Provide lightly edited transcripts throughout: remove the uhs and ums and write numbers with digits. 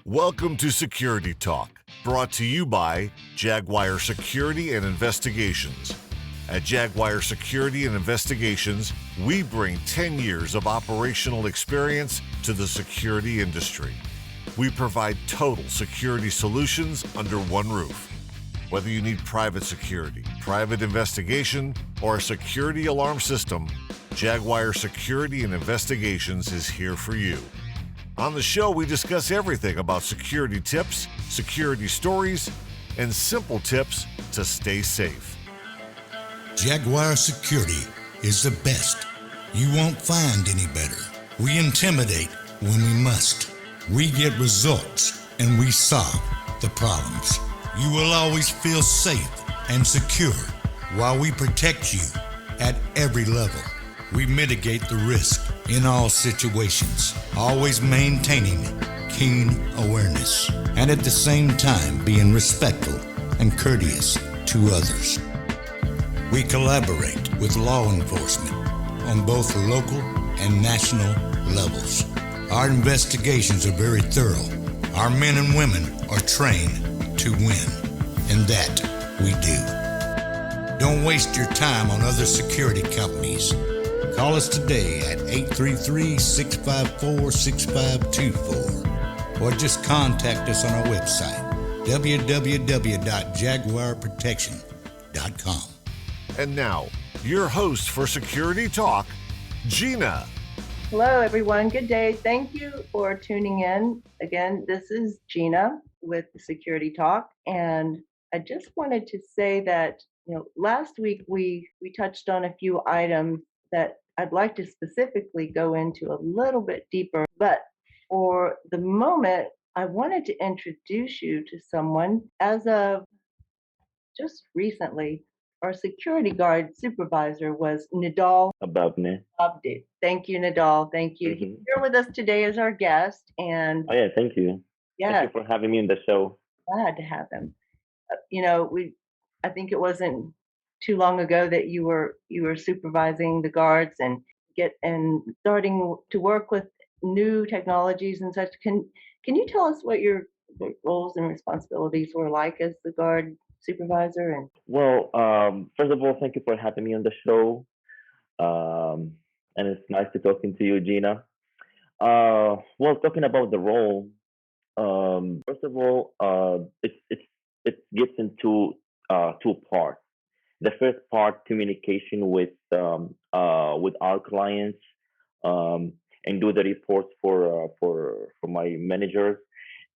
Welcome to Security Talk, brought to you by Jaguar Security and Investigations. At Jaguar Security and Investigations, we bring 10 years of operational experience to the security industry. We provide total security solutions under one roof. Whether you need private security, private investigation, or a security alarm system, Jaguar Security and Investigations is here for you. On the show, we discuss everything about security tips, security stories, and simple tips to stay safe. Jaguar Security is the best. You won't find any better. We intimidate when we must. We get results and we solve the problems. You will always feel safe and secure while we protect you at every level. We mitigate the risk in all situations, always maintaining keen awareness and at the same time being respectful and courteous to others. We collaborate with law enforcement on both local and national levels. Our investigations are very thorough. Our men and women are trained to win, and that we do. Don't waste your time on other security companies. Call us today at 833-654-6524 or just contact us on our website, www.jaguarprotection.com. And now, your host for Security Talk, Gina. Hello, everyone. Good day. Thank you for tuning in. Again, this is Gina with Security Talk. And I just wanted to say that, last week we touched on a few items that I'd like to specifically go into a little bit deeper. But for the moment, I wanted to introduce you to someone. As of just recently, our security guard supervisor was Nidal Ababne. Abdi. Thank you, Nidal. Thank you. Mm-hmm. He's here with us today as our guest. And Oh, yeah, thank you. yeah, Thank you for having me on the show. glad to have him. I think it wasn't too long ago that you were supervising the guards and starting to work with new technologies and such. Can you tell us what your roles and responsibilities were like as the guard supervisor? And Well, first of all, thank you for having me on the show. And it's nice to talking to you, Gina. Well, talking about the role, first of all, it gets into two parts. The first part, communication with our clients, and do the reports for my managers.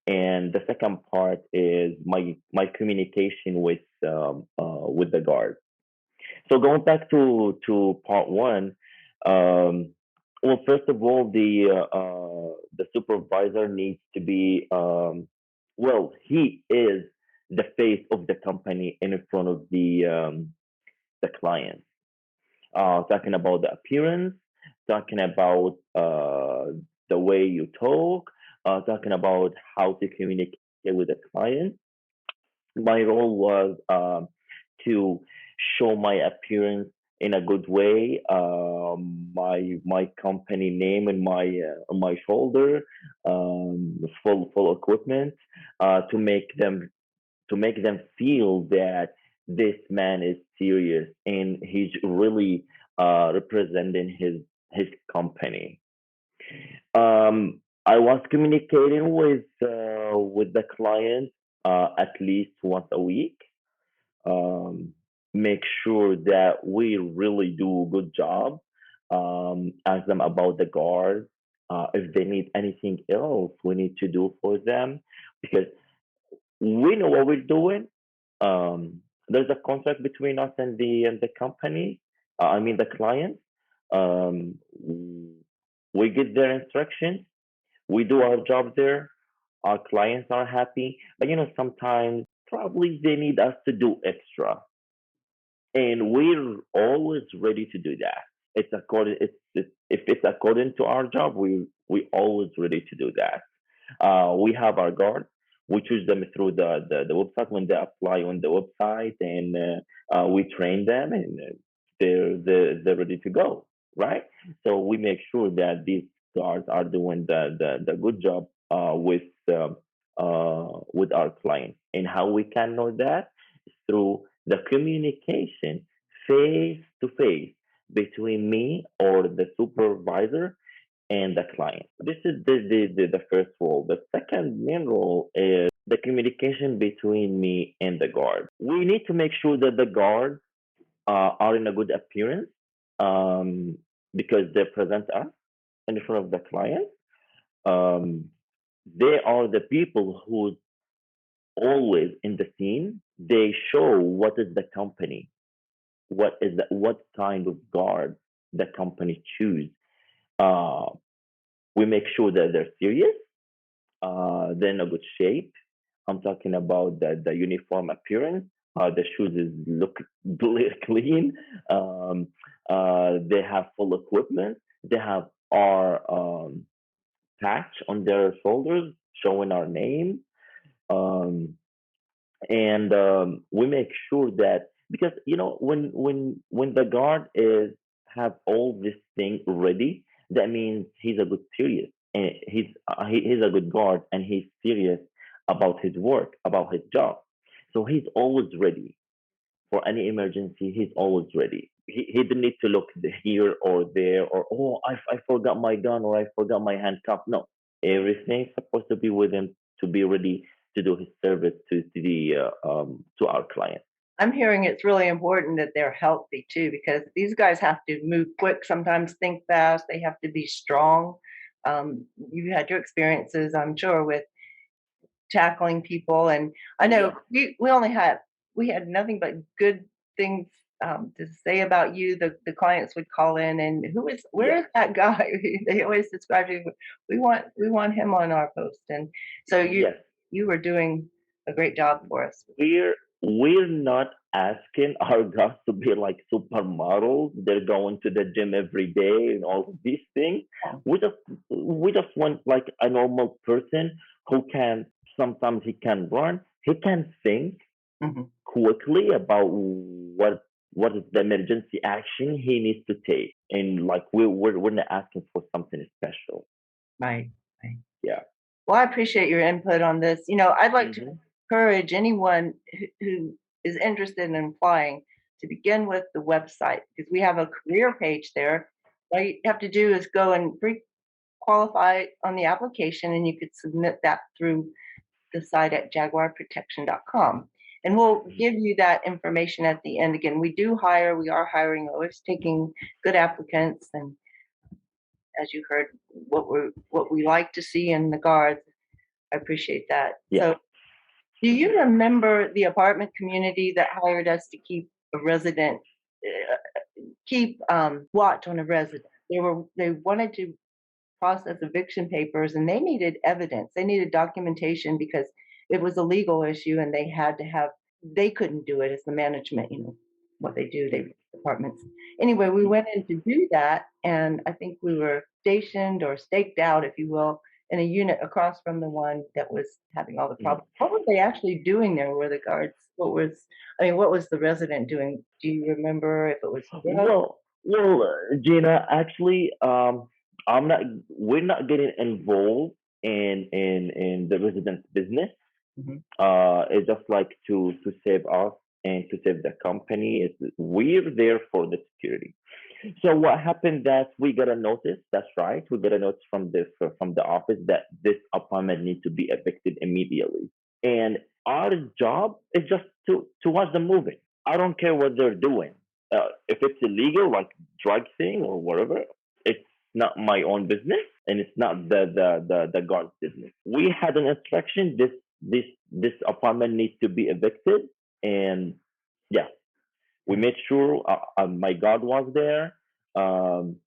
And the second part is my communication with the guard. So going back to part one, well, first of all, the supervisor needs to be well, he is the face of the company in front of the client. Talking about the appearance, talking about the way you talk, talking about how to communicate with the client. My role was to show my appearance in a good way, my company name and on my shoulder, full equipment, to make them feel that this man is serious and he's really representing his company. I was communicating with the client at least once a week. Make sure that we really do a good job. Ask them about the guard. If they need anything else, we need to do for them because we know what we're doing. There's a contract between us and the company. I mean the client. Um, we get their instructions. We do our job there. Our clients are happy, but sometimes probably they need us to do extra, and we're always ready to do that. If it's according to our job, we always ready to do that. We have our guards. We choose them through the website when they apply on the website, and we train them, and they're ready to go, right? So we make sure that these guards are doing the good job with with our client. And how we can know that is through the communication face to face between me or the supervisor and the client. This is the first role. The second main role is the communication between me and the guard. We need to make sure that the guards are in a good appearance, um, because they present us in front of the client. Um, they are the people who always in the scene. They show what is the company, what kind of guard the company choose. Uh, we make sure that they're serious, they're in a good shape. I'm talking about the uniform appearance. The shoes is look clean. Um, they have full equipment. They have our patch on their shoulders showing our name. Um, and we make sure that, because when the guard is have all this thing ready, that means he's a good serious, and he's a good guard, and he's serious about his work, about his job. So he's always ready for any emergency. He's always ready. He didn't need to look here or there, or, oh, I forgot my gun, or I forgot my handcuff. No, everything's supposed to be with him to be ready to do his service to our client. I'm hearing it's really important that they're healthy too, because these guys have to move quick, sometimes think fast, they have to be strong. You've had your experiences, I'm sure, with tackling people. And I know Yeah. we had nothing but good things to say about you. The clients would call in and where Yeah. is that guy? They always describe you. We want him on our post. And so Yes. you were doing a great job for us. We're not asking our guys to be like supermodels. They're going to the gym every day and all of these things. We just want like a normal person who can, sometimes he can run, he can think Mhm. quickly about what is the emergency action he needs to take. And like we're not asking for something special. Right. Right. Yeah. Well, I appreciate your input on this. I'd like to Hmm. encourage anyone who is interested in applying to begin with the website, because we have a career page there. All you have to do is go and pre-qualify on the application, and you could submit that through the site at jaguarprotection.com. And we'll give you that information at the end. Again, we are hiring, always taking good applicants. And as you heard, what we like to see in the guards, I appreciate that. Yeah. So, do you remember the apartment community that hired us to keep a resident, keep watch on a resident? They wanted to process eviction papers, and they needed evidence. They needed documentation because it was a legal issue, and they had to have. They couldn't do it as the management. What they do. They apartments. Anyway, we went in to do that, and I think we were stationed or staked out, if you will, in a unit across from the one that was having all the Mm. problems. What were they actually doing there? Were the guards? What was the resident doing? Do you remember if it was drugs? Gina, actually, I'm not. We're not getting involved in the resident's business. Mhm. It's just like to save us and to save the company. We're there for the security. So what happened that we got a notice. That's right. We got a notice from the office that this apartment needs to be evicted immediately. And our job is just to watch them moving. I don't care what they're doing. If it's illegal, like drug thing or whatever, it's not my own business, and it's not the guard's business. We had an instruction. This apartment needs to be evicted, and yeah, we made sure my guard was there. Um,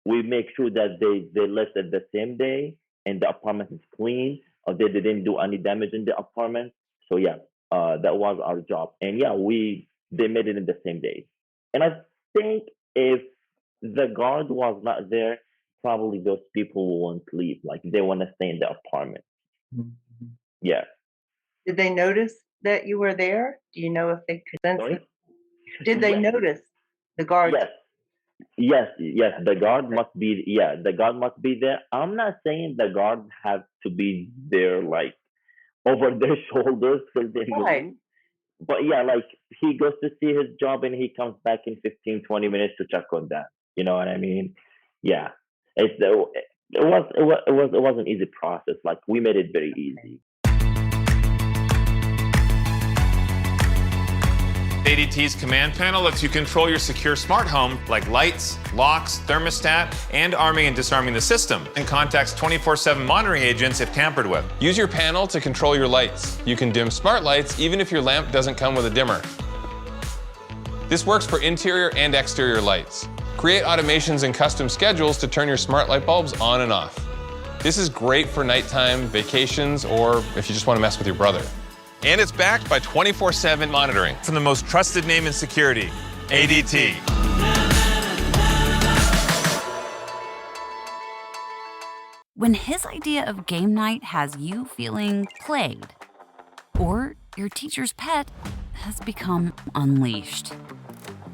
we make sure that they left it the same day, and the apartment is clean, or they didn't do any damage in the apartment. So yeah, that was our job, and yeah, they made it in the same day. And I think if the guard was not there, probably those people won't leave. Like they want to stay in the apartment. Mhm. Yeah. Did they notice that you were there? Do you know if they could sense it? Sorry. Did they Yes. notice the guards? Yes. Yes. The guard must be. Yeah, the guard must be there. I'm not saying the guard have to be there like over their shoulders till they Right. move. But yeah, like he goes to see his job and he comes back in 15, 20 minutes to check on that. You know what I mean? Yeah. It was an easy process. Like we made it very easy. ADT's command panel lets you control your secure smart home like lights, locks, thermostat, and arming and disarming the system, and contacts 24/7 monitoring agents if tampered with. Use your panel to control your lights. You can dim smart lights even if your lamp doesn't come with a dimmer. This works for interior and exterior lights. Create automations and custom schedules to turn your smart light bulbs on and off. This is great for nighttime, vacations, or if you just want to mess with your brother. And it's backed by 24/7 monitoring. From the most trusted name in security, ADT. When his idea of game night has you feeling played, or your teacher's pet has become unleashed,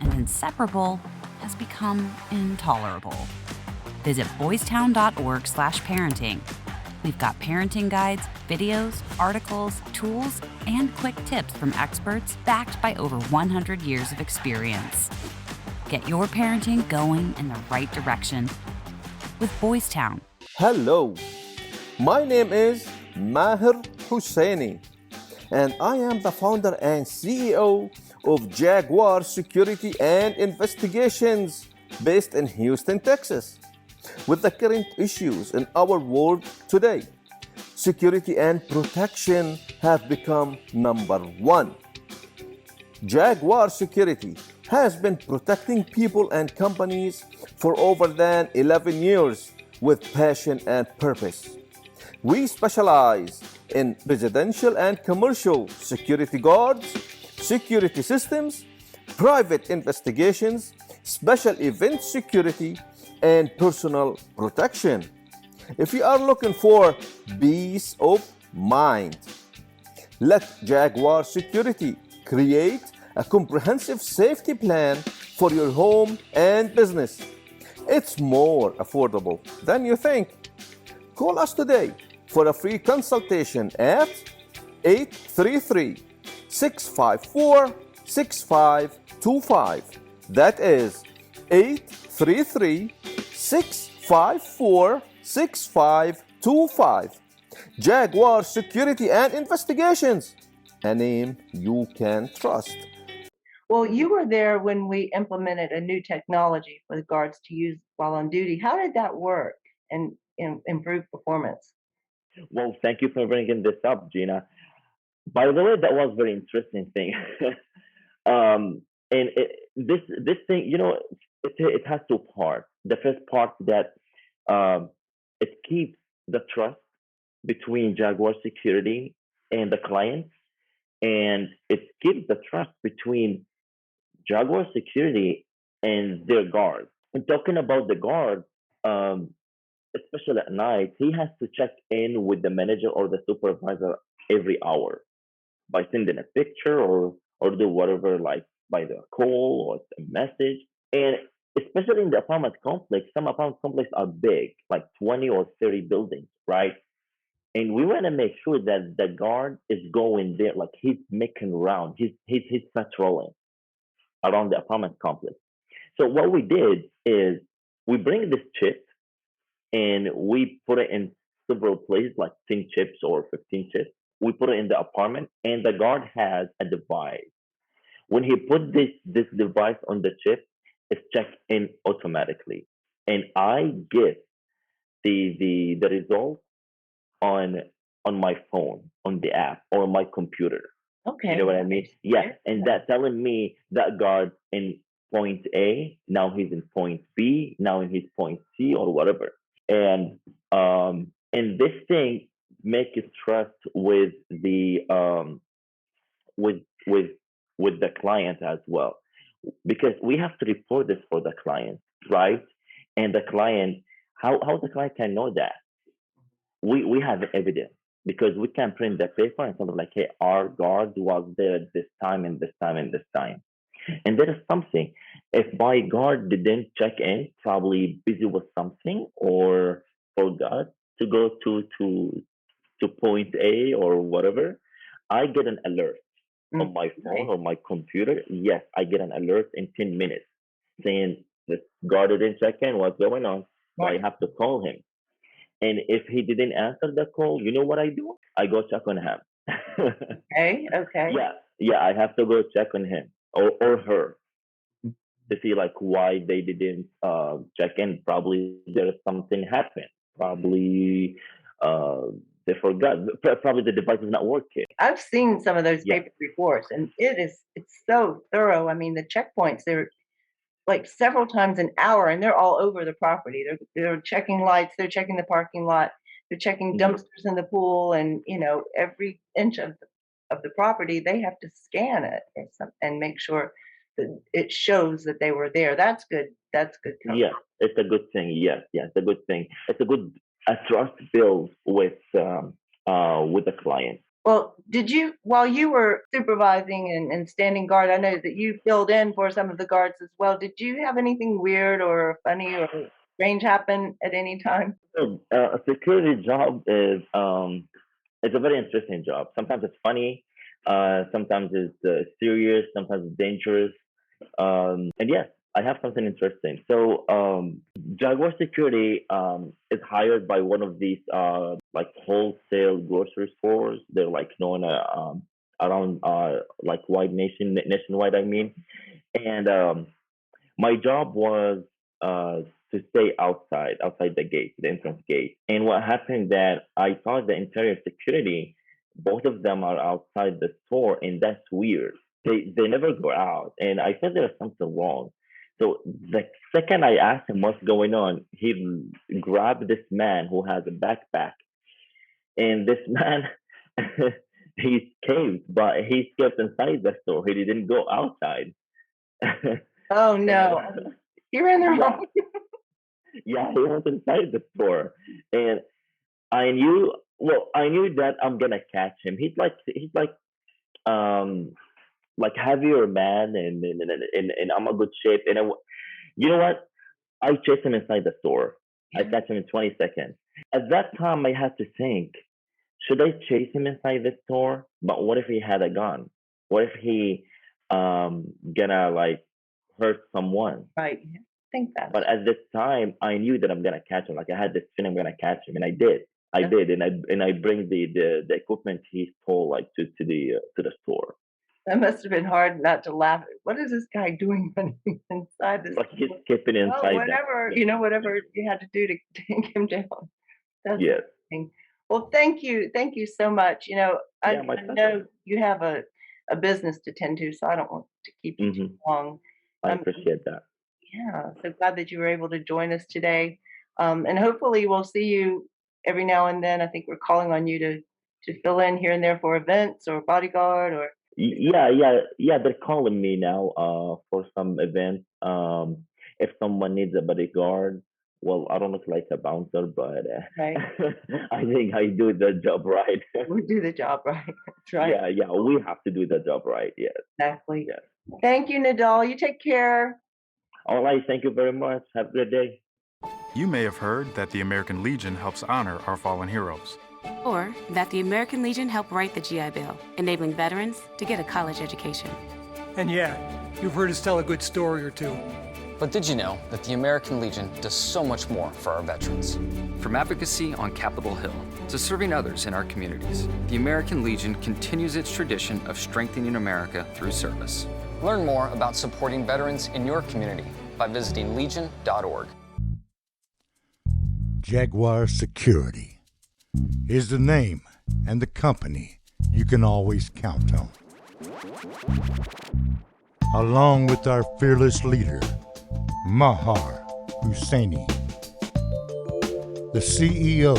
and inseparable has become intolerable. Visit boystown.org/parenting. We've got parenting guides, videos, articles, tools, and quick tips from experts backed by over 100 years of experience. Get your parenting going in the right direction with Boys Town. Hello, my name is Maher Husseini, and I am the founder and CEO of Jaguar Security and Investigations based in Houston, Texas. With the current issues in our world today, security and protection have become number one. Jaguar Security has been protecting people and companies for over than 11 years with passion and purpose. We specialize in residential and commercial security guards, security systems, private investigations, special event security, and personal protection. If you are looking for peace of mind, let Jaguar Security create a comprehensive safety plan for your home and business. It's more affordable than you think. Call us today for a free consultation at 833-654-6525. That is 833-654-6525. Jaguar Security and Investigations, a name you can trust. Well, you were there when we implemented a new technology for the guards to use while on duty. How did that work and improve performance? Well, thank you for bringing this up, Gina. By the way, that was a very interesting thing. And this thing, you know, it has two parts. The first part that it keeps the trust between Jaguar Security and the clients, and it keeps the trust between Jaguar Security and their guards. And talking about the guard, especially at night, he has to check in with the manager or the supervisor every hour by sending a picture or do whatever, like by the call or a message. And especially in the apartment complex, some apartment complexes are big, like 20 or 30 buildings, right? And we want to make sure that the guard is going there, like he's making round, he's patrolling around the apartment complex. So what we did is we bring this chip and we put it in several places, like 10 chips or 15 chips. We put it in the apartment, and the guard has a device. When he put this device on the chip, it's checked in automatically, and I get the result on my phone, on the app, or my computer. Okay. You know what I mean? Yes, and that's telling me that guard in point A, now he's in point B, now in his point C, or whatever. And this thing make you trust with the with the client as well, because we have to report this for the client, right? And the client, how the client can know that? We have evidence, because we can print the paper and something like, hey, our guard was there at this time and this time and this time. And there is something. If my guard didn't check in, probably busy with something or forgot to go to to point A or whatever, I get an alert on my phone Right. or my computer. Yes, I get an alert in 10 minutes saying this guard didn't check in, what's going on? So I Right. have to call him. And if he didn't answer the call, you know what I do? I go check on him. Okay. Okay. Yeah, I have to go check on him or her to see like why they didn't check in. Probably there's something happened. Probably uh, they forgot. Probably the device is not working. I've seen some of those Yeah. paper reports, and it's so thorough. I mean, the checkpoints, they're like several times an hour, and they're all over the property. They're checking lights, they're checking the parking lot, they're checking Mhm. dumpsters in the pool, and every inch of the property they have to scan it and make sure that it shows that they were there. That's good. That's good coverage. Yeah, it's a good thing. Yes, it's a good thing. It's a good a trust build with the client. Well, did you, while you were supervising and standing guard, I know that you filled in for some of the guards as well. Did you have anything weird or funny or strange happen at any time? So, a security job is it's a very interesting job. Sometimes it's funny, sometimes it's serious, sometimes it's dangerous. And yes, I have something interesting. So, Jaguar Security is hired by one of these like wholesale grocery stores. They're like known around like nationwide. I mean, and my job was to stay outside the gate, the entrance gate. And what happened that I thought the interior security, both of them are outside the store, and that's weird. They never go out, and I thought there was something wrong. So the second I asked him what's going on, he grabbed this man who has a backpack, and this man he escaped, but he escaped inside the store. He didn't go outside. Oh no, you're in the Yeah. wrong. Yeah, he was inside the store, and I knew that I'm gonna catch him. Um like heavier man, and I'm a good shape. And you know what? I chased him inside the store. I catch him in 20 seconds. At that time, I had to think: should I chase him inside the store? But what if he had a gun? What if he gonna like hurt someone? Right. I think that. But at this time, I knew that I'm gonna catch him. Like I had this feeling I'm gonna catch him, and I did. I did, and I bring the equipment he stole like to the store. That must have been hard not to laugh. What is this guy doing when he's inside this? Like he's skipping inside. Well, whatever, whatever you had to do to take him down. That's Yes. amazing. Well, thank you so much. I Yeah, my know you have a business to tend to, so I don't want to keep you too long. I Um, appreciate that. Yeah, so glad that you were able to join us today. And hopefully we'll see you every now and then. I think we're calling on you to fill in here and there for events or bodyguard or Yeah. They're calling me now for some events. If someone needs a bodyguard, well, I don't look like a bouncer, but right. I think I do the job right. We do the job right. That's right. Yeah. We have to do the job right. Yes. Exactly. Yes. Thank you, Nadal. You take care. All right. Thank you very much. Have a good day. You may have heard that the American Legion helps honor our fallen heroes. Or that the American Legion helped write the GI Bill, enabling veterans to get a college education. And yeah, you've heard us tell a good story or two. But did you know that the American Legion does so much more for our veterans? From advocacy on Capitol Hill to serving others in our communities, the American Legion continues its tradition of strengthening America through service. Learn more about supporting veterans in your community by visiting legion.org. Jaguar Security is the name and the company you can always count on. Along with our fearless leader, Mahar Husseini, the CEO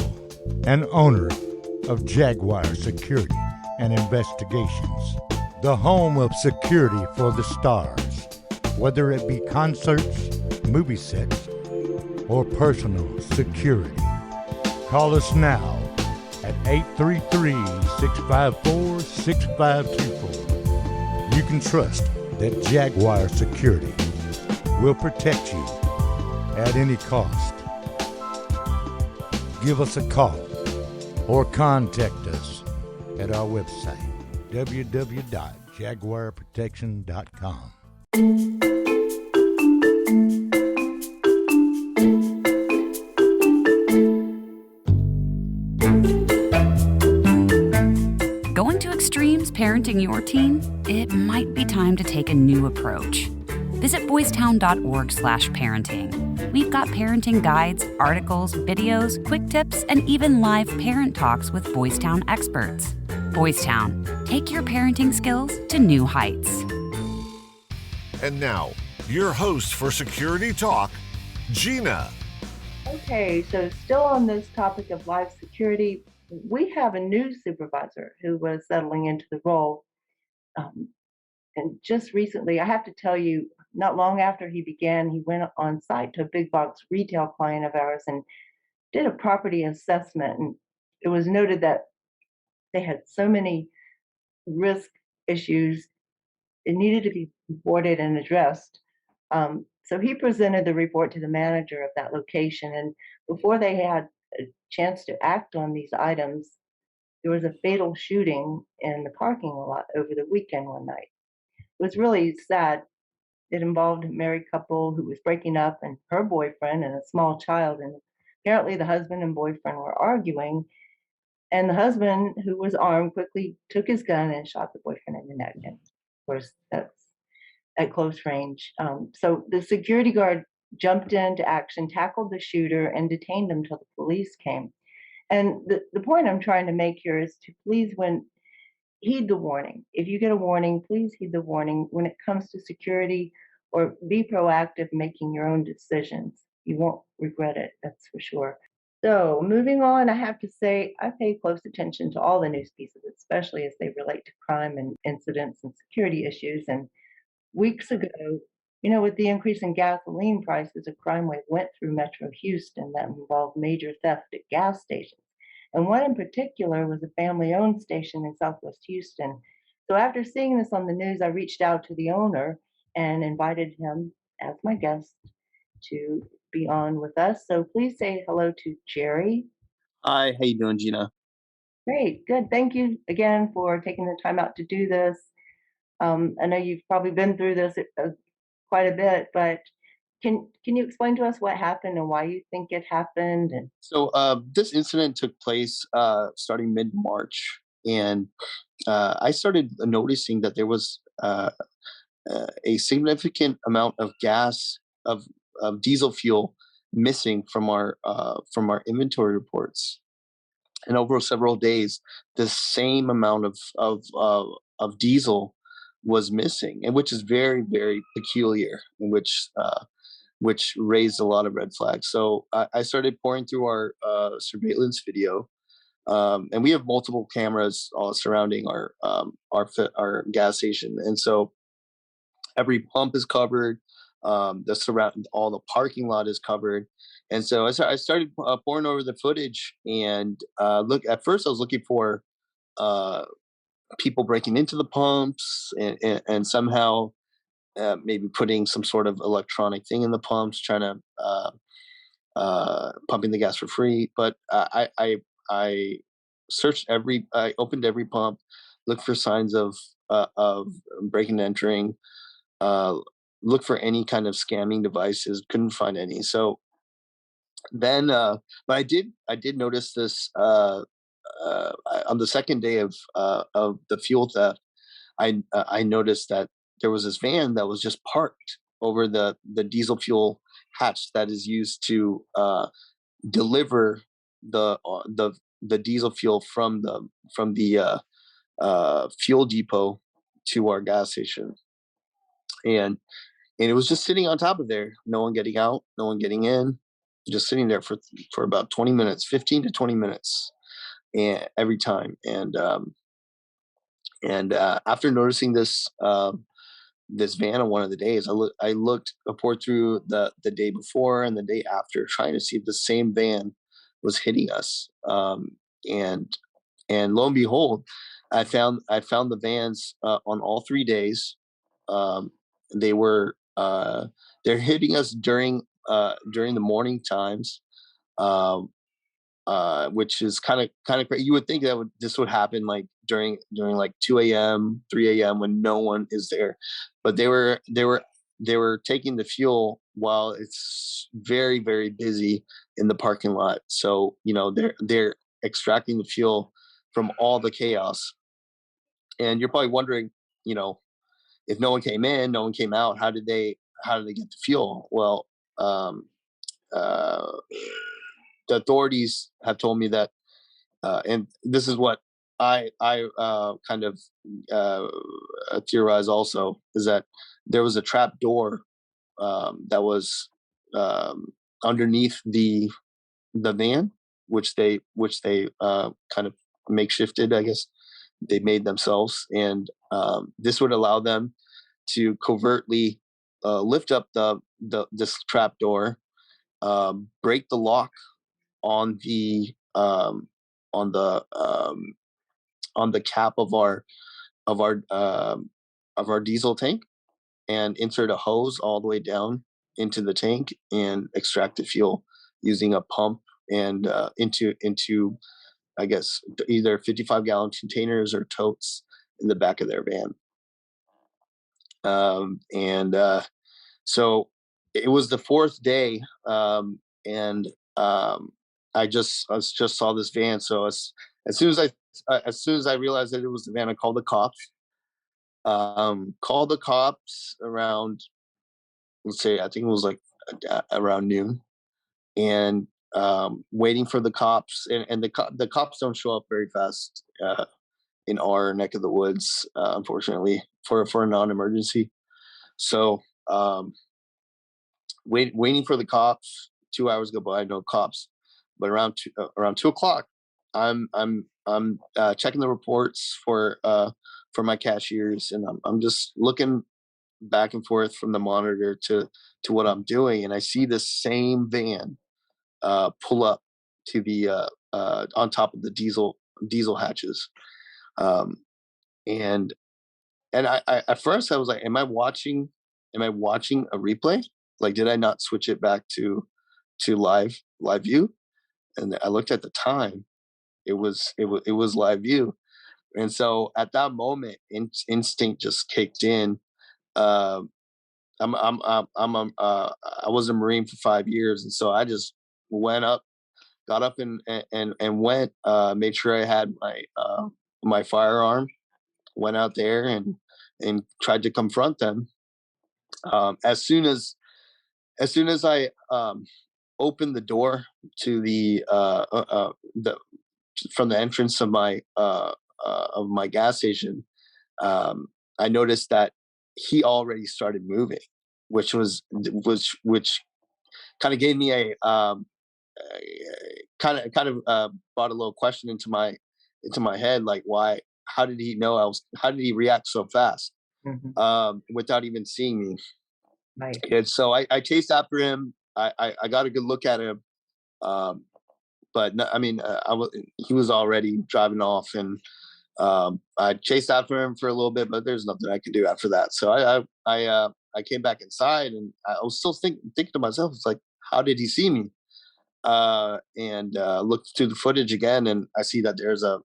and owner of Jaguar Security and Investigations, the home of security for the stars, whether it be concerts, movie sets, or personal security. Call us now at 833-654-6524. You can trust that Jaguar Security will protect you at any cost. Give us a call or contact us at our website, www.jaguarprotection.com. Going to extremes parenting your teen? It might be time to take a new approach. Visit boystown.org/parenting. We've got parenting guides, articles, videos, quick tips, and even live parent talks with Boys Town experts. Boys Town, take your parenting skills to new heights. And now, your host for Security Talk, Gina. Okay, so still on this topic of live security, we have a new supervisor who was settling into the role. And just recently, I have to tell you, not long after he began, he went on site to a big box retail client of ours and did a property assessment. And it was noted that they had so many risk issues, it needed to be reported and addressed. So he presented the report to the manager of that location. And before they had a chance to act on these items, there was a fatal shooting in the parking lot over the weekend one night. It was really sad. It involved a married couple who was breaking up and her boyfriend and a small child. And apparently the husband and boyfriend were arguing. And the husband, who was armed, quickly took his gun and shot the boyfriend in the neck. And of course, that's at close range. So the security guard jumped into action, tackled the shooter, and detained him till the police came. And the point I'm trying to make here is to please heed the warning. If you get a warning, please heed the warning when it comes to security, or be proactive making your own decisions. You won't regret it, that's for sure. So moving on, I have to say I pay close attention to all the news pieces, especially as they relate to crime and incidents and security issues. And weeks ago, with the increase in gasoline prices, a crime wave went through Metro Houston that involved major theft at gas stations. And one in particular was a family-owned station in Southwest Houston. So after seeing this on the news, I reached out to the owner and invited him as my guest to be on with us. So please say hello to Jerry. Hi, how you doing, Gina? Great, good. Thank you again for taking the time out to do this. I know you've probably been through this quite a bit, but can you explain to us what happened and why you think it happened? And So this incident took place starting mid-March, and I started noticing that there was a significant amount of gas of diesel fuel missing from our inventory reports, and over several days, the same amount of diesel was missing, and which is very, very peculiar, and which raised a lot of red flags. So I started pouring through our surveillance video, and we have multiple cameras all surrounding our gas station, and so every pump is covered. All the parking lot is covered, and so I started pouring over the footage. And at first I was looking for people breaking into the pumps and somehow maybe putting some sort of electronic thing in the pumps, trying to pumping the gas for free. But I searched I opened every pump, looked for signs of breaking and entering, looked for any kind of scamming devices, couldn't find any. So then, but I did notice this on the second day of the fuel theft. I noticed that there was this van that was just parked over the diesel fuel hatch that is used to deliver the diesel fuel from the fuel depot to our gas station, and it was just sitting on top of there. No one getting out, no one getting in, just sitting there for about 20 minutes, 15 to 20 minutes, and every time. And after noticing this this van on one of the days, I poured through the day before and the day after, trying to see if the same van was hitting us. And lo and behold, I found the vans on all 3 days. They were they're hitting us during the morning times. which is kind of crazy. You would think that this would happen like during like 2 a.m., 3 a.m. when no one is there, but they were taking the fuel while it's very, very busy in the parking lot. So they're extracting the fuel from all the chaos. And you're probably wondering, if no one came in, no one came out, how did they get the fuel? Well, the authorities have told me that, and this is what I kind of theorize also, is that there was a trap door that was underneath the van, which they kind of makeshifted, I guess they made themselves, and this would allow them to covertly lift up this trap door, break the lock on the cap of our diesel tank, and insert a hose all the way down into the tank and extract the fuel using a pump and into I guess either 55-gallon containers or totes in the back of their van. So it was the fourth day, and I just saw this van. So as soon as I realized that it was the van, I called the cops. Called the cops around, let's say, I think it was like around noon, and waiting for the cops. And the cops don't show up very fast in our neck of the woods, unfortunately, for a non-emergency. So waiting for the cops. 2 hours go by, no cops. But around 2 o'clock, I'm checking the reports for my cashiers, and I'm just looking back and forth from the monitor to what I'm doing, and I see this same van pull up to the on top of the diesel hatches, and I at first I was like, am I watching a replay? Like, did I not switch it back to live view? And I looked at the time; it was live view. And so at that moment, instinct just kicked in. I was a Marine for 5 years, and so I just got up and went. Made sure I had my firearm. Went out there and tried to confront them. As soon as I opened the door to the from the entrance of my gas station, I noticed that he already started moving, which kind of gave me a kind of brought a little question into my head, like, why? How did he know how did he react so fast without even seeing me? Right. And so I chased after him. I got a good look at him, but no, I mean, he was already driving off, and I chased after him for a little bit, but there's nothing I could do after that. So I came back inside, and I was still thinking to myself, it's like, how did he see me? And looked through the footage again, and I see that there's a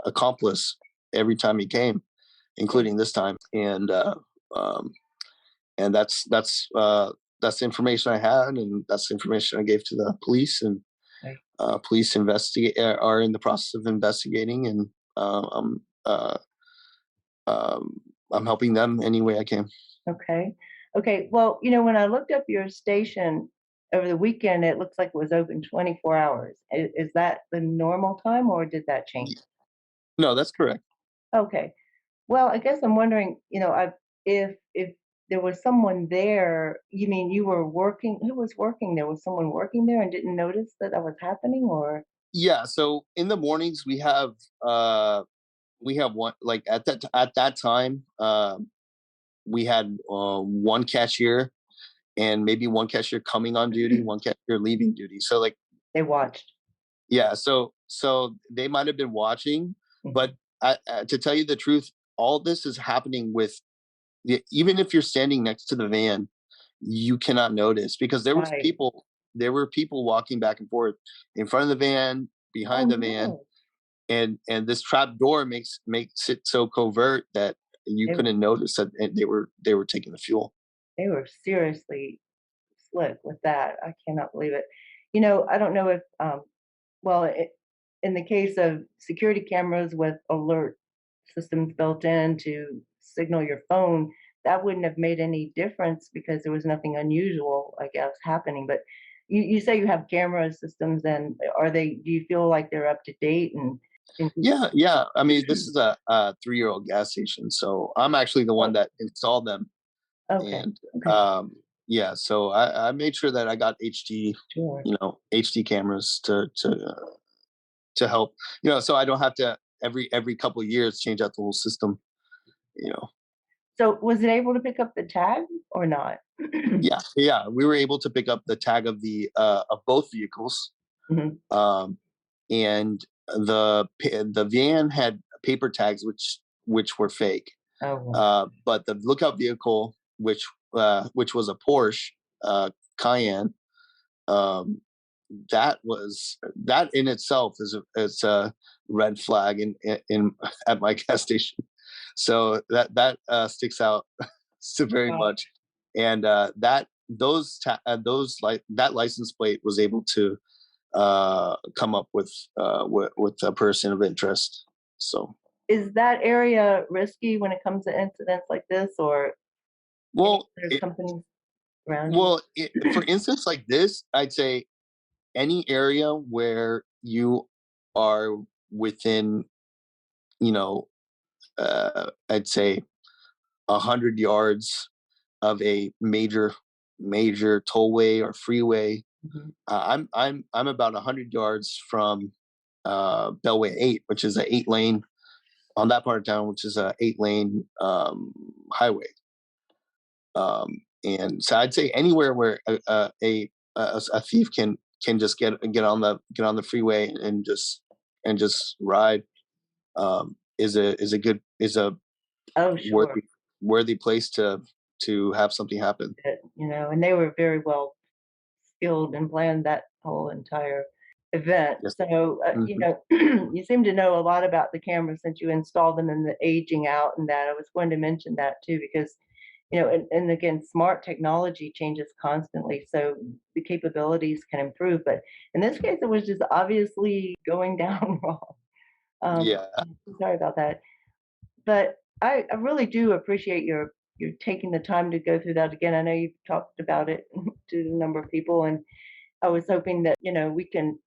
accomplice every time he came, including this time. And that's the information I had, and that's the information I gave to the police, and police are in the process of investigating, and I'm helping them any way I can. Okay. Well, when I looked up your station over the weekend, it looks like it was open 24 hours. Is that the normal time, or did that change? No, that's correct. Okay. Well, I guess I'm wondering, if there was someone there, you mean you were working? Who was working there? Was someone working there and didn't notice that was happening, or? Yeah. So in the mornings we have one, like at that time, we had one cashier, and maybe one cashier coming on duty, one cashier leaving duty. So like they watched. Yeah. So they might have been watching, but to tell you the truth, all this is happening with even if you're standing next to the van, you cannot notice, because there was people there were people walking back and forth in front of the van, behind the van, and this trap door makes it so covert that you couldn't notice that they were taking the fuel. They were seriously slick with that. I cannot believe it. I don't know if, well, in the case of security cameras with alert systems built in to signal your phone, that wouldn't have made any difference because there was nothing unusual, I guess, happening. But you say you have camera systems, and do you feel like they're up to date and Yeah. I mean, this is a 3-year-old gas station, so I'm actually the one that installed them. Okay. And yeah, so I made sure that I got HD, HD cameras to help, so I don't have to every couple of years change out the whole system. So was it able to pick up the tag or not? Yeah, we were able to pick up the tag of the of both vehicles. And the van had paper tags which were fake. But the lookout vehicle, which was a Porsche Cayenne, that in itself is a red flag in at my gas station. So that sticks out so very much. And that license plate was able to come up with a person of interest. So is that area risky when it comes to incidents like this, or there's companies around you? For instance like this, I'd say any area where you are within, I'd say 100 yards of a major tollway or freeway. I'm about 100 yards from Bellway 8, which is an 8-lane on that part of town, which is a 8-lane highway. And so I'd say anywhere where a thief can just get on the freeway and just ride is a worthy place to have something happen. And they were very well skilled and planned that whole entire event. Yes. So, you seem to know a lot about the cameras since you installed them and the aging out and that. I was going to mention that too, because, and again, smart technology changes constantly. So the capabilities can improve. But in this case, it was just obviously going down wrong. Yeah. I'm sorry about that. But I really do appreciate your taking the time to go through that again. I know you've talked about it to a number of people, and I was hoping that we can,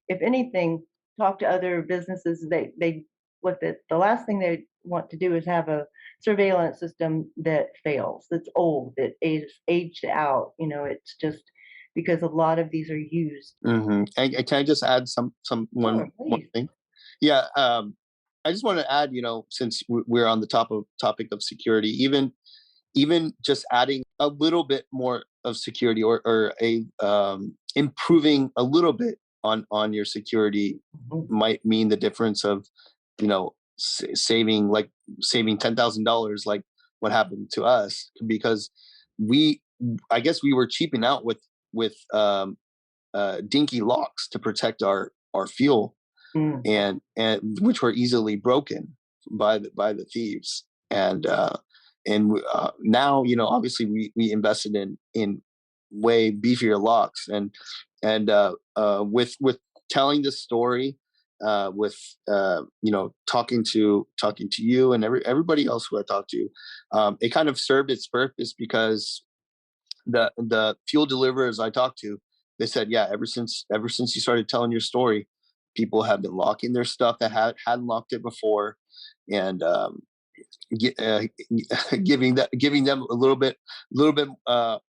if anything, talk to other businesses. They look at the last thing they want to do is have a surveillance system that fails, that's old, that is aged out. It's just because a lot of these are used. And can I just add one thing? Yeah. I just want to add, since we're on the topic of security, even just adding a little bit more of security or improving a little bit on your security might mean the difference of, saving $10,000, like what happened to us, because I guess we were cheaping out with dinky locks to protect our fuel. And which were easily broken by the thieves, and now obviously we invested in way beefier locks, and with telling this story, with talking to you and everybody else who I talked to, it kind of served its purpose, because the fuel deliverers I talked to, they said, yeah, ever since you started telling your story, people have been locking their stuff that hadn't locked it before, and giving them a little bit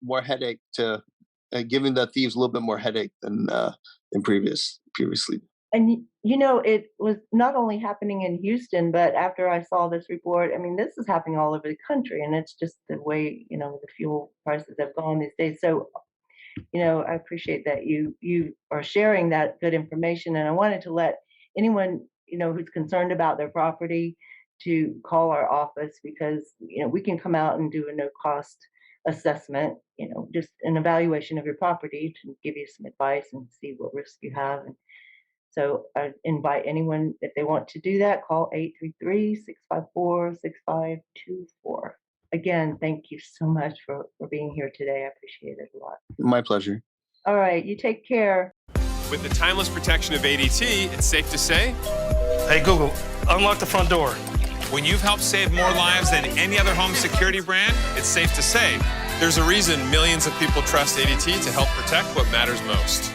more headache giving the thieves a little bit more headache than previously. And it was not only happening in Houston, but after I saw this report, I mean, this is happening all over the country, and it's just the way the fuel prices have gone these days. So I appreciate that you are sharing that good information, and I wanted to let anyone who's concerned about their property to call our office, because we can come out and do a no cost assessment, just an evaluation of your property to give you some advice and see what risk you have. And so I invite anyone, if they want to do that, call 833-654-6524. Again, thank you so much for being here today. I appreciate it a lot. My pleasure. All right, you take care. With the timeless protection of ADT, it's safe to say, Hey, Google, unlock the front door. When you've helped save more lives than any other home security brand, it's safe to say there's a reason millions of people trust ADT to help protect what matters most.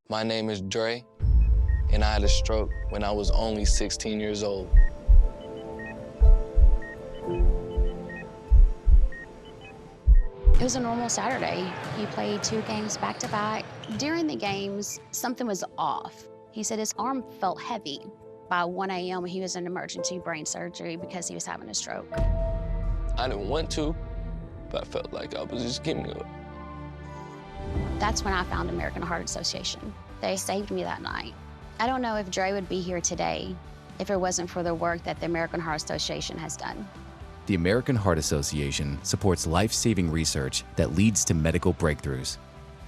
My name is Dre, and I had a stroke when I was only 16 years old. It was a normal Saturday. He played 2 games back-to-back. During the games, something was off. He said his arm felt heavy. By 1 a.m., he was in emergency brain surgery because he was having a stroke. I didn't want to, but I felt like I was just giving up. That's when I found American Heart Association. They saved me that night. I don't know if Dre would be here today if it wasn't for the work that the American Heart Association has done. The American Heart Association supports life-saving research that leads to medical breakthroughs.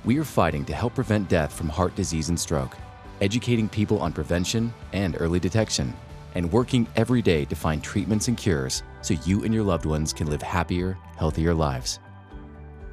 We are fighting to help prevent death from heart disease and stroke, educating people on prevention and early detection, and working every day to find treatments and cures so you and your loved ones can live happier, healthier lives.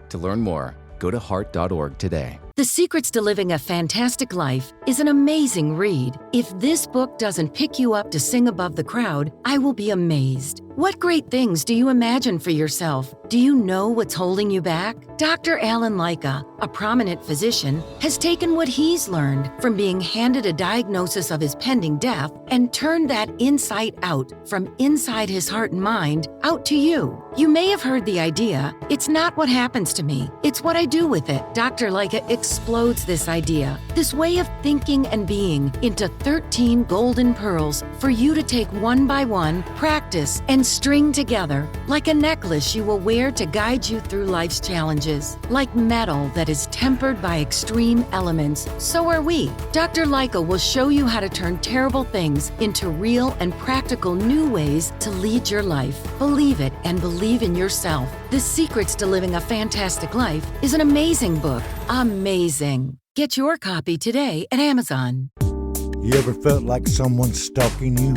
To learn more, go to heart.org today. The Secrets to Living a Fantastic Life is an amazing read. If this book doesn't pick you up to sing above the crowd, I will be amazed. What great things do you imagine for yourself? Do you know what's holding you back? Dr. Alan Leica, a prominent physician, has taken what he's learned from being handed a diagnosis of his pending death and turned that insight out from inside his heart and mind out to you. You may have heard the idea, it's not what happens to me, it's what I do with it. Dr. Leica explodes this idea, this way of thinking and being, into 13 golden pearls for you to take one by one, practice, and string together like a necklace you will wear to guide you through life's challenges. Like metal that is tempered by extreme elements, so are we. Dr. Leica will show you how to turn terrible things into real and practical new ways to lead your life. Believe it and believe in yourself. The Secrets to Living a Fantastic Life is an amazing book. Amazing. Get your copy today at Amazon. You ever felt like someone's stalking you?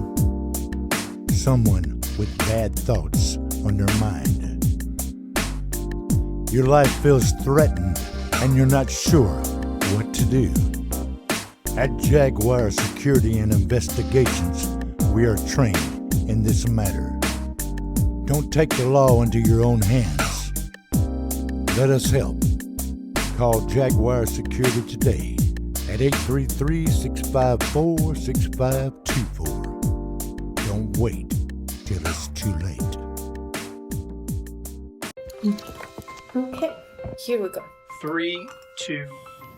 Someone with bad thoughts on their mind. Your life feels threatened and you're not sure what to do. At Jaguar Security and Investigations, we are trained in this matter. Don't take the law into your own hands. Let us help. Call Jaguar Security today at 833-654-6524. Don't wait till it's too late. Okay, here we go. 3, 2.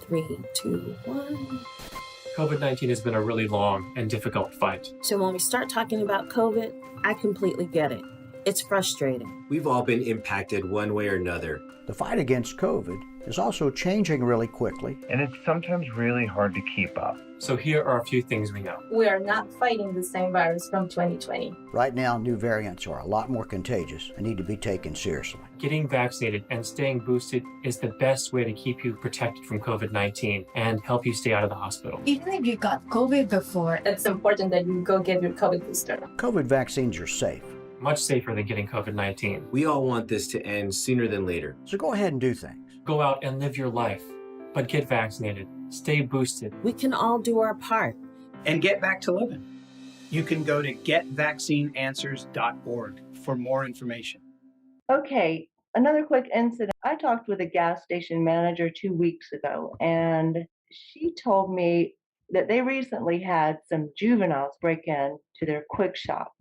3, 2, 1. COVID-19 has been a really long and difficult fight. So when we start talking about COVID, I completely get it. It's frustrating. We've all been impacted one way or another. The fight against COVID is also changing really quickly. And it's sometimes really hard to keep up. So here are a few things we know. We are not fighting the same virus from 2020. Right now, new variants are a lot more contagious and need to be taken seriously. Getting vaccinated and staying boosted is the best way to keep you protected from COVID-19 and help you stay out of the hospital. Even if you got COVID before, it's important that you go get your COVID booster. COVID vaccines are safe. Much safer than getting COVID-19. We all want this to end sooner than later. So go ahead and do things. Go out and live your life, but get vaccinated. Stay boosted. We can all do our part. And get back to living. You can go to getvaccineanswers.org for more information. Okay, another quick incident. I talked with a gas station manager 2 weeks ago, and she told me that they recently had some juveniles break in to their quick shop.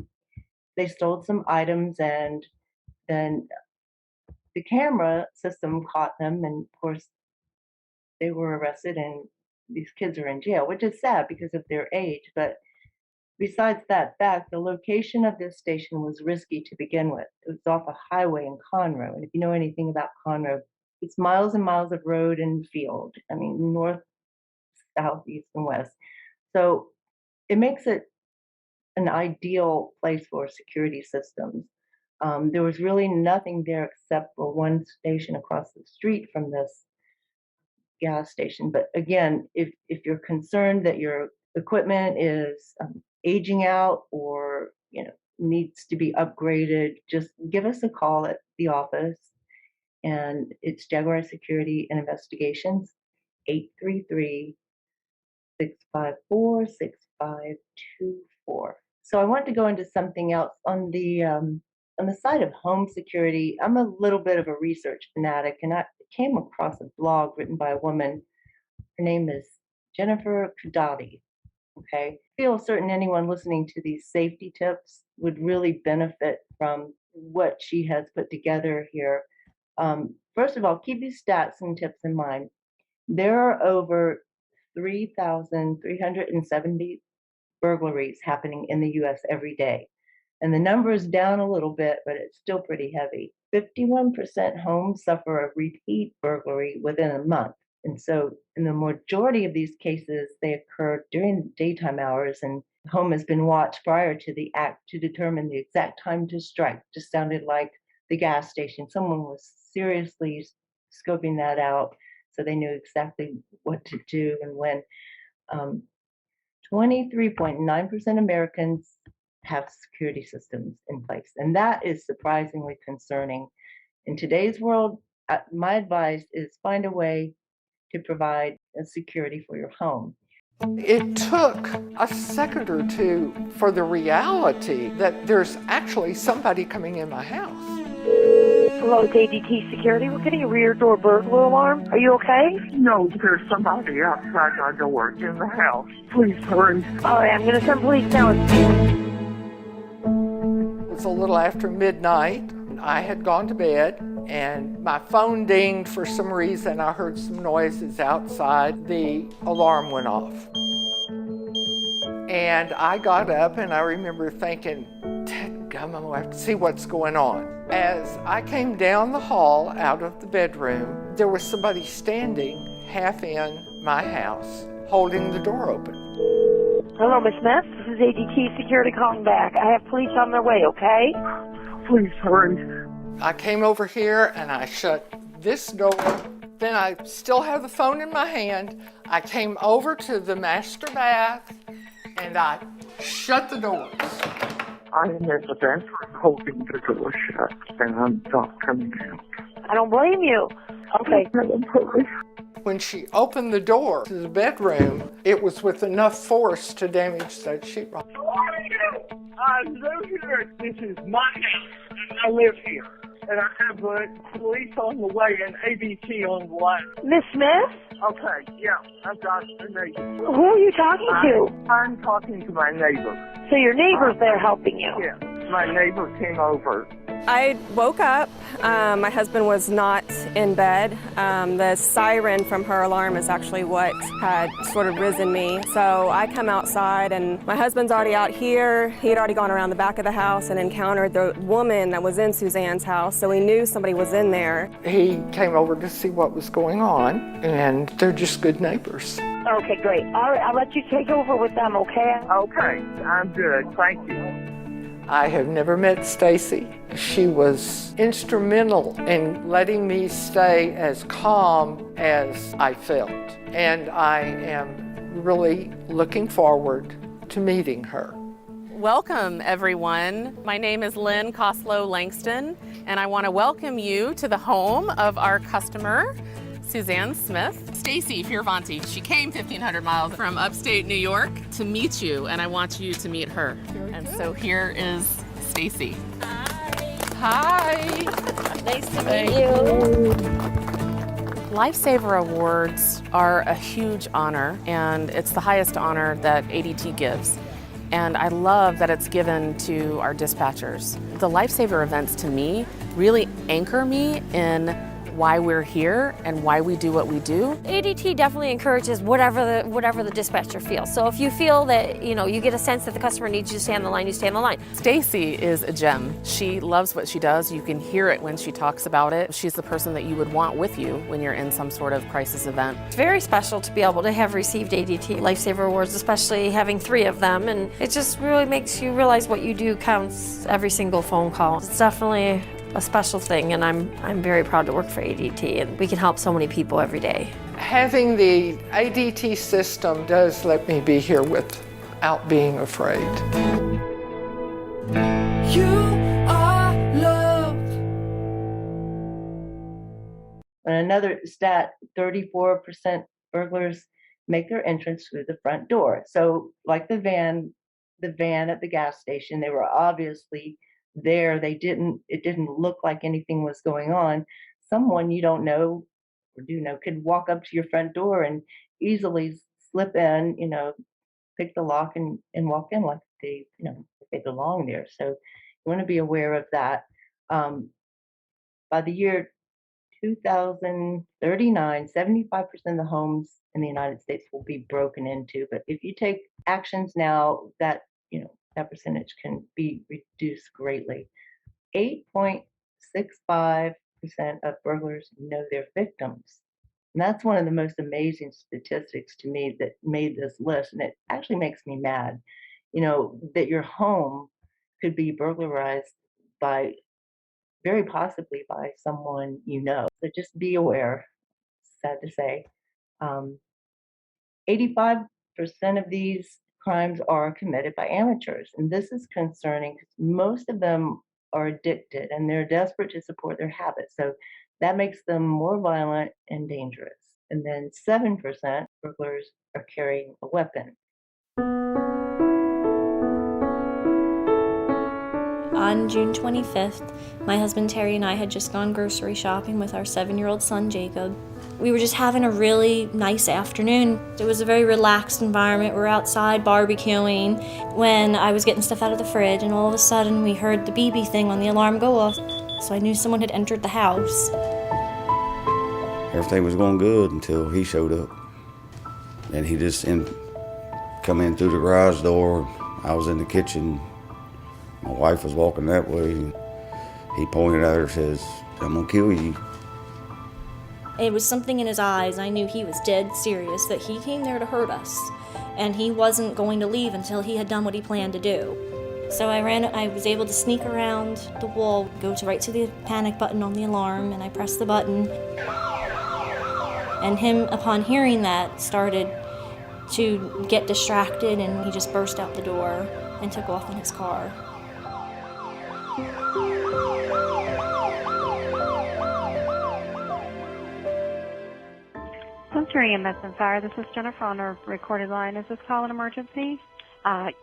They stole some items, and then the camera system caught them, and of course they were arrested, and these kids are in jail, which is sad because of their age. But besides that fact, the location of this station was risky to begin with. It was off a highway in Conroe, and if you know anything about Conroe, it's miles and miles of road and field. I mean, north, south, east, and west. So it makes it an ideal place for security systems. There was really nothing there except for one station across the street from this gas station. But again, if you're concerned that your equipment is aging out or needs to be upgraded, just give us a call at the office. And it's Jaguar Security and Investigations, 833-654-6524. So I want to go into something else on the side of home security. I'm a little bit of a research fanatic, and I came across a blog written by a woman. Her name is Jennifer Kudati. Okay, I feel certain anyone listening to these safety tips would really benefit from what she has put together here. First of all, keep these stats and tips in mind. There are over 3,370 burglaries happening in the US every day. And the number is down a little bit, but it's still pretty heavy. 51% homes suffer a repeat burglary within a month. And so in the majority of these cases, they occur during daytime hours, and the home has been watched prior to the act to determine the exact time to strike. Just sounded like the gas station. Someone was seriously scoping that out, so they knew exactly what to do and when. 23.9% Americans have security systems in place, and that is surprisingly concerning. In today's world, my advice is find a way to provide security for your home. It took a second or two for the reality that there's actually somebody coming in my house. Hello, it's ADT Security. We're getting a rear door burglar alarm. Are you okay? No, there's somebody outside our door in the house. Please hurry. All right, I'm going to send police now. It was a little after midnight. I had gone to bed, and my phone dinged for some reason. I heard some noises outside. The alarm went off. And I got up, and I remember thinking, I'm going to have to see what's going on. As I came down the hall out of the bedroom, there was somebody standing half in my house, holding the door open. Hello, Miss Smith. This is ADT Security calling back. I have police on their way, okay? Please hurry. I came over here and I shut this door. Then I still have the phone in my hand. I came over to the master bath and I shut the doors. I am in the bathroom holding the door shut, and I'm not coming out. I don't blame you. Okay. When she opened the door to the bedroom, it was with enough force to damage that sheetrock. I live here. This is my house, and I live here. And I have police on the way and ABT on the line. Miss Smith? Okay, yeah, I've got a neighbor. Who are you talking to? I'm talking to my neighbor. So your neighbor's there helping you? Yeah, my neighbor came over. I woke up. My husband was not in bed. The siren from her alarm is actually what had sort of risen me. So I come outside, and my husband's already out here. He had already gone around the back of the house and encountered the woman that was in Suzanne's house, so he knew somebody was in there. He came over to see what was going on, and they're just good neighbors. Okay, great. All right, I'll let you take over with them, okay? Okay, I'm good. Thank you. I have never met Stacy. She was instrumental in letting me stay as calm as I felt. And I am really looking forward to meeting her. Welcome, everyone. My name is Lynn Koslow Langston, and I want to welcome you to the home of our customer, Suzanne Smith. Stacy Fioravanti, she came 1,500 miles from upstate New York to meet you, and I want you to meet her. And so here is Stacy. Hi. Nice to meet you. Lifesaver Awards are a huge honor, and it's the highest honor that ADT gives. And I love that it's given to our dispatchers. The Lifesaver events, to me, really anchor me in why we're here and why we do what we do. ADT definitely encourages whatever the dispatcher feels. So if you feel that, you get a sense that the customer needs you to stay on the line, you stay on the line. Stacy is a gem. She loves what she does. You can hear it when she talks about it. She's the person that you would want with you when you're in some sort of crisis event. It's very special to be able to have received ADT Lifesaver Awards, especially having 3 of them. And it just really makes you realize what you do counts every single phone call. It's definitely a special thing, and I'm very proud to work for ADT, and we can help so many people every day. Having the ADT system does let me be here without being afraid. You are loved. And another stat, 34% burglars make their entrance through the front door. So like the van at the gas station, they were obviously there. It didn't look like anything was going on. Someone you don't know or do know could walk up to your front door and easily slip in, pick the lock and walk in like they belong there. So you want to be aware of that. By the year 2039, 75% of the homes in the United States will be broken into. But if you take actions now, that percentage can be reduced greatly. 8.65% of burglars know their victims. And that's one of the most amazing statistics to me that made this list. And it actually makes me mad, that your home could be burglarized very possibly by someone you know. So just be aware, sad to say. 85% of these crimes are committed by amateurs. And this is concerning because most of them are addicted and they're desperate to support their habits. So that makes them more violent and dangerous. And then 7% burglars are carrying a weapon. On June 25th, my husband Terry and I had just gone grocery shopping with our 7-year-old son Jacob. We were just having a really nice afternoon. It was a very relaxed environment. We're outside barbecuing when I was getting stuff out of the fridge, and all of a sudden we heard the BB thing on the alarm go off. So I knew someone had entered the house. Everything was going good until he showed up. And he just come in through the garage door. I was in the kitchen. My wife was walking that way. He pointed at her and says, "I'm gonna kill you." It was something in his eyes. I knew he was dead serious, that he came there to hurt us. And he wasn't going to leave until he had done what he planned to do. So I was able to sneak around the wall, go right to the panic button on the alarm, and I pressed the button. And him, upon hearing that, started to get distracted, and he just burst out the door and took off in his car. Century EMS and Fire, this is Jennifer on a recorded line. Is this call an emergency?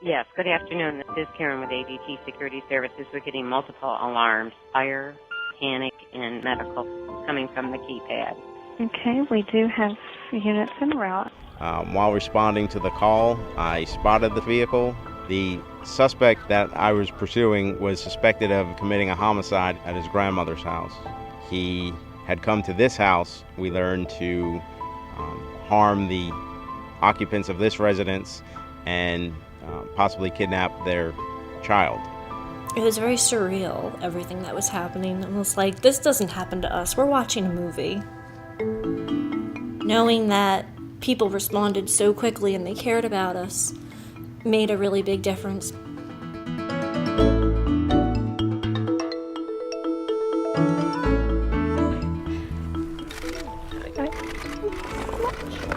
Yes, good afternoon. This is Karen with ADT Security Services. We're getting multiple alarms, fire, panic, and medical coming from the keypad. Okay, we do have units en route. While responding to the call, I spotted the vehicle. The suspect that I was pursuing was suspected of committing a homicide at his grandmother's house. He had come to this house, we learned, to harm the occupants of this residence and possibly kidnap their child. It was very surreal, everything that was happening. It was like, this doesn't happen to us. We're watching a movie. Knowing that people responded so quickly and they cared about us made a really big difference.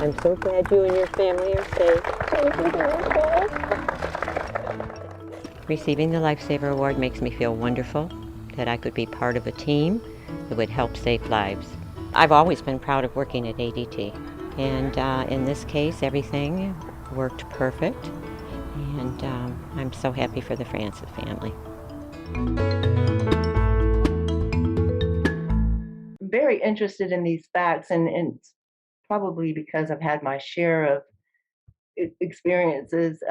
I'm so glad you and your family are safe. Receiving the Lifesaver Award makes me feel wonderful that I could be part of a team that would help save lives. I've always been proud of working at ADT, and in this case, everything worked perfect, and I'm so happy for the Francis family. I'm very interested in these facts, and it's probably because I've had my share of experiences.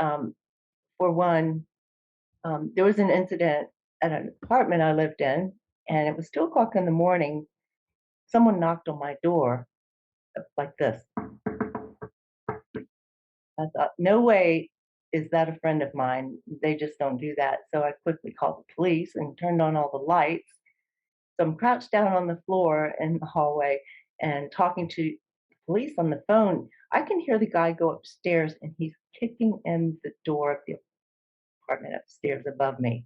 For one, there was an incident at an apartment I lived in, and it was 2:00 in the morning. someone knocked on my door like this. I thought, no way is that a friend of mine. They just don't do that. So I quickly called the police and turned on all the lights. So I'm crouched down on the floor in the hallway and talking to the police on the phone. I can hear the guy go upstairs and he's kicking in the door of the apartment upstairs above me.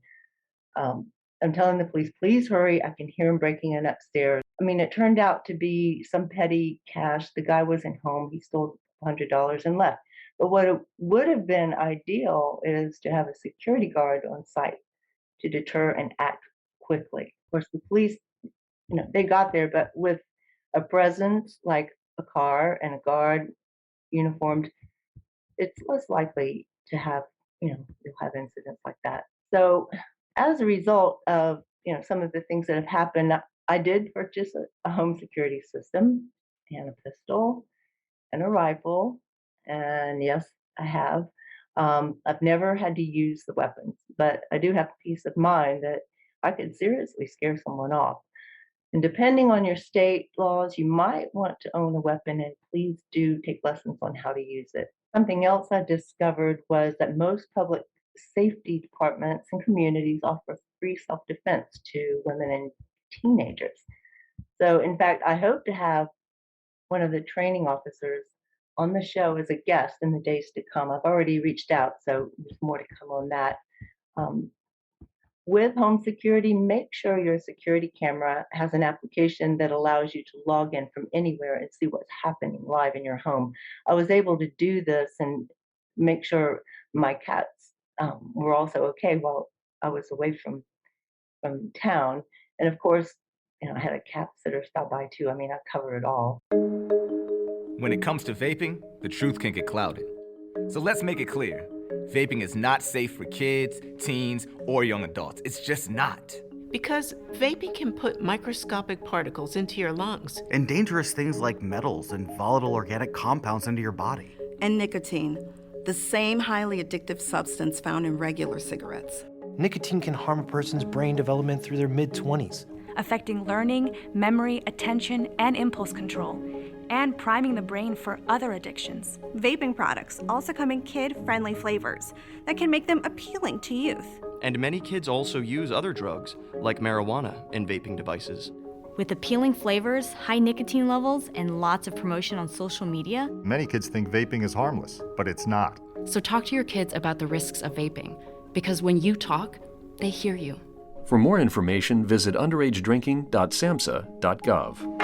I'm telling the police, please hurry. I can hear him breaking in upstairs. I mean, it turned out to be some petty cash. The guy wasn't home. He stole $100 and left. But what it would have been ideal is to have a security guard on site to deter and act quickly. Of course, the police, they got there, but with a presence like a car and a guard uniformed, it's less likely to have, you'll have incidents like that. So as a result of, some of the things that have happened, I did purchase a home security system and a pistol and a rifle. And yes, I have. I've never had to use the weapons, but I do have peace of mind that I could seriously scare someone off. And depending on your state laws, you might want to own a weapon, and please do take lessons on how to use it. Something else I discovered was that most public safety departments and communities offer free self-defense to women and teenagers. So in fact, I hope to have one of the training officers on the show as a guest in the days to come. I've already reached out, so there's more to come on that. With home security, make sure your security camera has an application that allows you to log in from anywhere and see what's happening live in your home. I was able to do this and make sure my cats were also okay while I was away from town. And of course, I had a cat sitter stop by too. I mean, I cover it all. When it comes to vaping, the truth can get clouded. So let's make it clear. Vaping is not safe for kids, teens, or young adults. It's just not. Because vaping can put microscopic particles into your lungs. And dangerous things like metals and volatile organic compounds into your body. And nicotine, the same highly addictive substance found in regular cigarettes. Nicotine can harm a person's brain development through their mid-20s. Affecting learning, memory, attention, and impulse control, and priming the brain for other addictions. Vaping products also come in kid-friendly flavors that can make them appealing to youth. And many kids also use other drugs, like marijuana, in vaping devices. With appealing flavors, high nicotine levels, and lots of promotion on social media, many kids think vaping is harmless, but it's not. So talk to your kids about the risks of vaping, because when you talk, they hear you. For more information, visit underagedrinking.samhsa.gov.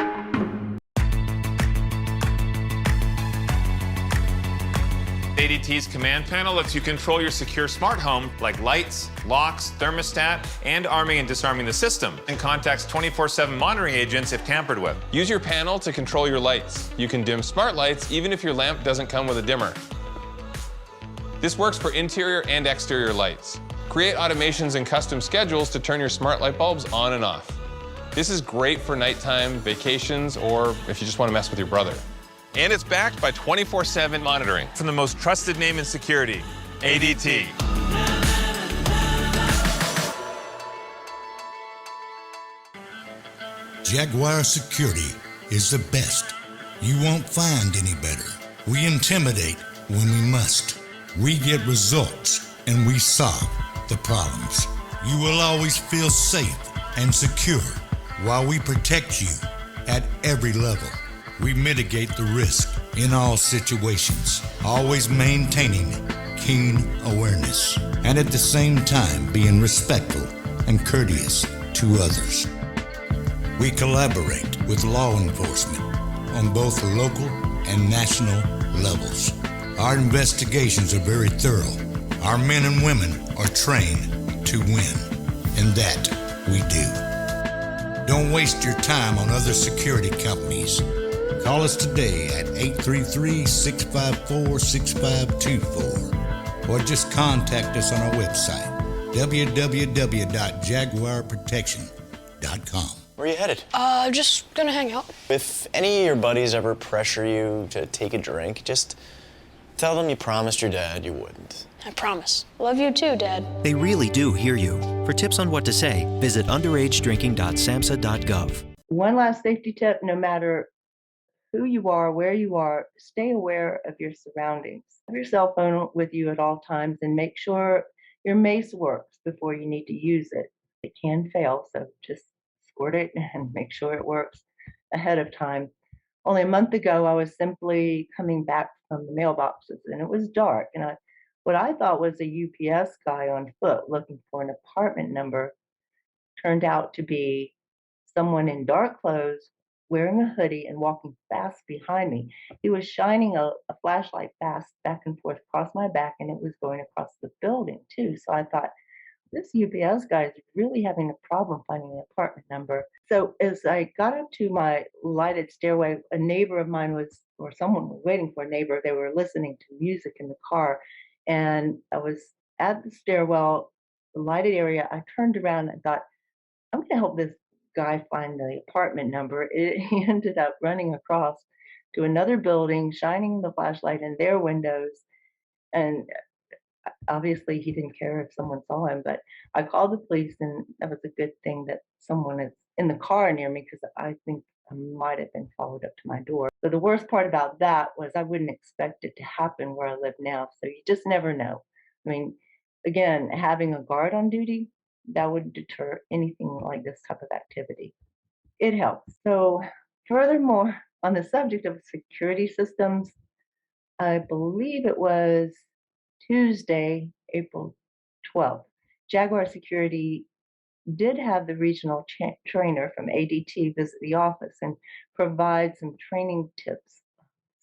ADT's command panel lets you control your secure smart home like lights, locks, thermostat, and arming and disarming the system, and contacts 24/7 monitoring agents if tampered with. Use your panel to control your lights. You can dim smart lights even if your lamp doesn't come with a dimmer. This works for interior and exterior lights. Create automations and custom schedules to turn your smart light bulbs on and off. This is great for nighttime, vacations, or if you just want to mess with your brother. And it's backed by 24/7 monitoring from the most trusted name in security, ADT. Jaguar Security is the best. You won't find any better. We intimidate when we must. We get results and we solve the problems. You will always feel safe and secure while we protect you at every level. We mitigate the risk in all situations, always maintaining keen awareness and at the same time being respectful and courteous to others. We collaborate with law enforcement on both local and national levels. Our investigations are very thorough. Our men and women are trained to win, and that we do. Don't waste your time on other security companies. Call us today at 833-654-6524 or just contact us on our website, www.jaguarprotection.com. Where are you headed? Just gonna hang out. If any of your buddies ever pressure you to take a drink, just tell them you promised your dad you wouldn't. I promise. Love you too, Dad. They really do hear you. For tips on what to say, visit underagedrinking.samhsa.gov. One last safety tip, no matter who you are, where you are, stay aware of your surroundings. Have your cell phone with you at all times and make sure your mace works before you need to use it. It can fail, so just squirt it and make sure it works ahead of time. Only a month ago, I was simply coming back from the mailboxes and it was dark. And what I thought was a UPS guy on foot looking for an apartment number turned out to be someone in dark clothes wearing a hoodie and walking fast behind me. He was shining a flashlight fast back and forth across my back, and it was going across the building too. So I thought, this UPS guy is really having a problem finding an apartment number. So as I got up to my lighted stairway, a neighbor of mine was, or someone was waiting for a neighbor. They were listening to music in the car. And I was at the stairwell, the lighted area. I turned around and thought, I'm going to help this guy find the apartment number. He ended up running across to another building, shining the flashlight in their windows. And obviously he didn't care if someone saw him, but I called the police, and that was a good thing that someone is in the car near me, because I think I might have been followed up to my door. So the worst part about that was I wouldn't expect it to happen where I live now. So you just never know. I mean, again, having a guard on duty, that would deter anything like this type of activity. It helps. So furthermore, on the subject of security systems, I believe it was Tuesday, April 12th, Jaguar Security did have the regional trainer from ADT visit the office and provide some training tips,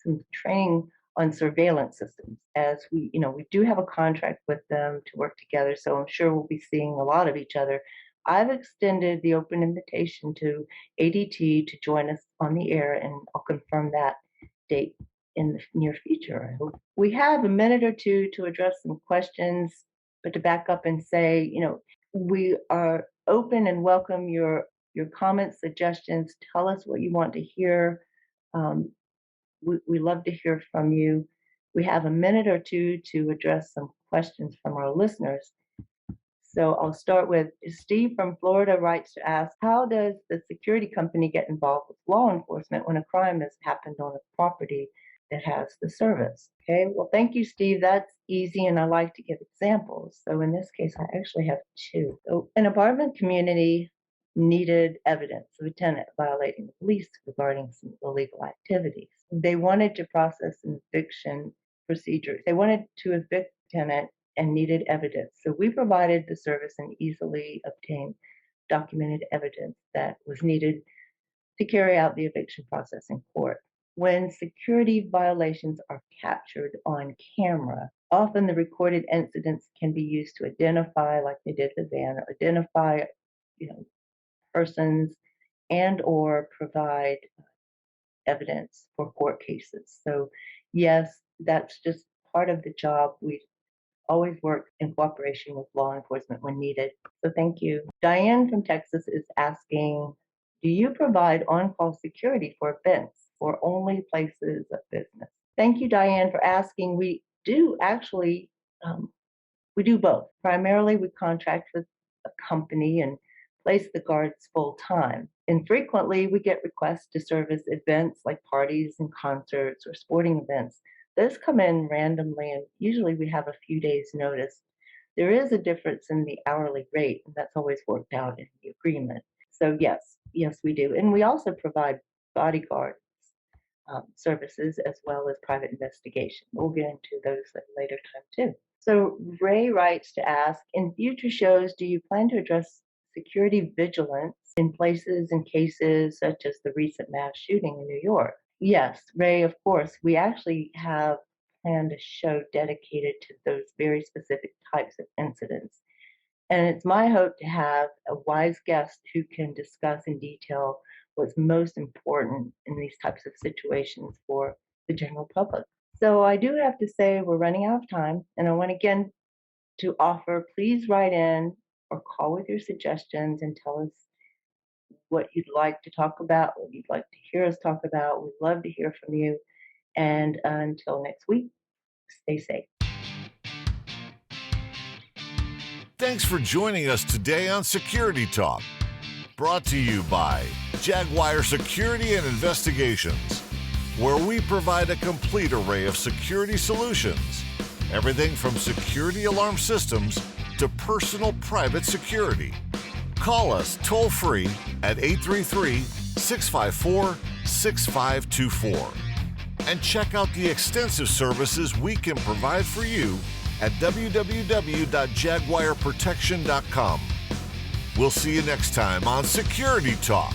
some training on surveillance systems. As we do have a contract with them to work together, so I'm sure we'll be seeing a lot of each other. I've extended the open invitation to ADT to join us on the air, and I'll confirm that date in the near future, I hope. We have a minute or two to address some questions, but to back up and say, we are open and welcome your comments, suggestions. Tell us what you want to hear. We love to hear from you. We have a minute or two to address some questions from our listeners. So I'll start with Steve from Florida writes to ask, how does the security company get involved with law enforcement when a crime has happened on a property that has the service? Okay, well, thank you, Steve. That's easy, and I like to give examples. So in this case, I actually have two. So an apartment community needed evidence of a tenant violating the lease regarding some illegal activities. They wanted to process an eviction procedure. They wanted to evict the tenant and needed evidence. So we provided the service and easily obtained documented evidence that was needed to carry out the eviction process in court. When security violations are captured on camera, often the recorded incidents can be used to identify, like they did the van, identify, persons and or provide evidence for court cases. So yes, that's just part of the job. We always work in cooperation with law enforcement when needed. So thank you. Diane from Texas is asking, do you provide on-call security for events or only places of business? Thank you, Diane, for asking. We do actually, we do both. Primarily, we contract with a company and place the guards full time. Infrequently, we get requests to service events like parties and concerts or sporting events. Those come in randomly, and usually we have a few days' notice. There is a difference in the hourly rate, and that's always worked out in the agreement. So yes, we do. And we also provide bodyguard services as well as private investigation. We'll get into those at a later time too. So Ray writes to ask, in future shows, do you plan to address security vigilance in places and cases such as the recent mass shooting in New York? Yes, Ray, of course. We actually have planned a show dedicated to those very specific types of incidents. And it's my hope to have a wise guest who can discuss in detail what's most important in these types of situations for the general public. So I do have to say we're running out of time, and I want again to offer, please write in or call with your suggestions and tell us what you'd like to talk about, what you'd like to hear us talk about. We'd love to hear from you. And until next week, stay safe. Thanks for joining us today on Security Talk, brought to you by Jaguar Security and Investigations, where we provide a complete array of security solutions. Everything from security alarm systems to personal private security. Call us toll-free at 833-654-6524. And check out the extensive services we can provide for you at www.jaguarprotection.com. We'll see you next time on Security Talk.